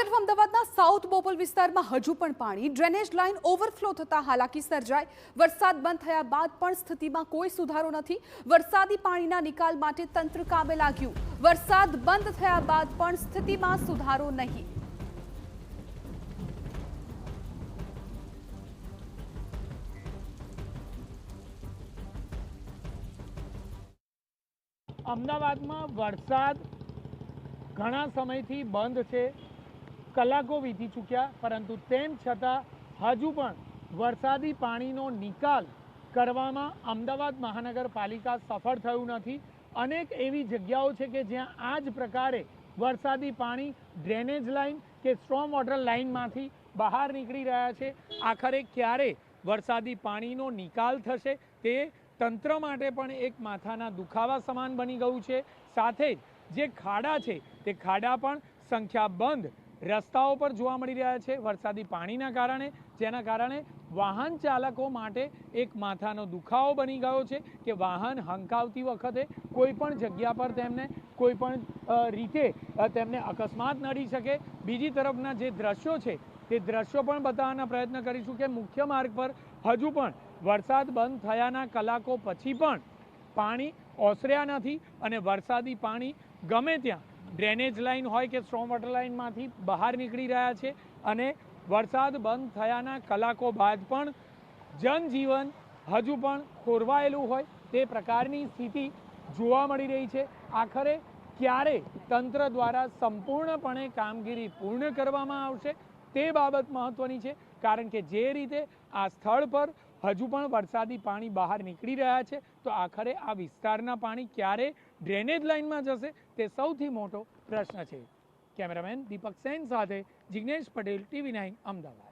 તરફ અમદાવાદના સાઉથ બોપલ વિસ્તારમાં હજુ પણ પાણી, ડ્રેનેજ લાઇન ઓવરફ્લો થતા હાલાકી સર્જાય। વરસાદ બંધ થયા બાદ પણ સ્થિતિમાં કોઈ સુધારો નથી। વરસાદી પાણીના નિકાલ માટે તંત્ર કામે લાગ્યું। વરસાદ બંધ થયા બાદ પણ સ્થિતિમાં સુધારો નહીં। અમદાવાદમાં વરસાદ ઘણા સમયથી બંધ છે, કલાકો વીતી ચૂક્યા, પરંતુ તેમ છતાં હજુ પણ વરસાદી પાણીનો નિકાલ કરવામાં અમદાવાદ મહાનગરપાલિકા સફળ થયું નથી। અનેક એવી જગ્યાઓ છે કે જ્યાં આ જ પ્રકારે વરસાદી પાણી ડ્રેનેજ લાઇન કે સ્ટ્રોમ વોટર લાઇનમાંથી બહાર નીકળી રહ્યા છે। આખરે ક્યારે વરસાદી પાણીનો નિકાલ થશે તે તંત્ર માટે પણ એક માથાના દુખાવા સમાન બની ગયું છે। સાથે જ જે ખાડા છે તે ખાડા પણ સંખ્યાબંધ રસ્તાઓ પર જોવા મળી રહ્યા છે વરસાદી પાણીના કારણે, જેના કારણે વાહન ચાલકો માટે એક માથાનો દુખાવો બની ગયો છે કે વાહન હંકાવતી વખતે કોઈ પણ જગ્યા પર તેમને કોઈ પણ રીતે તેમને અકસ્માત નડી શકે। બીજી તરફના જે દ્રશ્યો છે તે દ્રશ્યો પણ બતાવવાના પ્રયત્ન કરીશું કે મુખ્ય માર્ગ પર હજુ પણ વરસાદ બંધ થયાના કલાકો પછી પણ પાણી ઓસર્યા નથી અને વરસાદી પાણી ગમે ત્યાં ડ્રેનેજ લાઇન હોય કે સ્ટ્રોમ વોટર લાઇનમાંથી બહાર નીકળી રહ્યા છે અને વરસાદ બંધ થયાના કલાકો બાદ પણ જનજીવન હજુ પણ ખોરવાયેલું હોય તે પ્રકારની સ્થિતિ જોવા મળી રહી છે। આખરે ક્યારે તંત્ર દ્વારા સંપૂર્ણપણે કામગીરી પૂર્ણ કરવામાં આવશે તે બાબત મહત્વની છે, કારણ કે જે રીતે આ સ્થળ પર હજુ પણ વરસાદી પાણી બહાર નીકળી રહ્યા છે તો આખરે આ વિસ્તારના પાણી ક્યારે ડ્રેનેજ લાઇનમાં જશે તે સૌથી મોટો પ્રશ્ન છે। કેમેરામેન દીપક સેન સાથે જિગ્નેશ પટેલ, TV9 અમદાવાદ।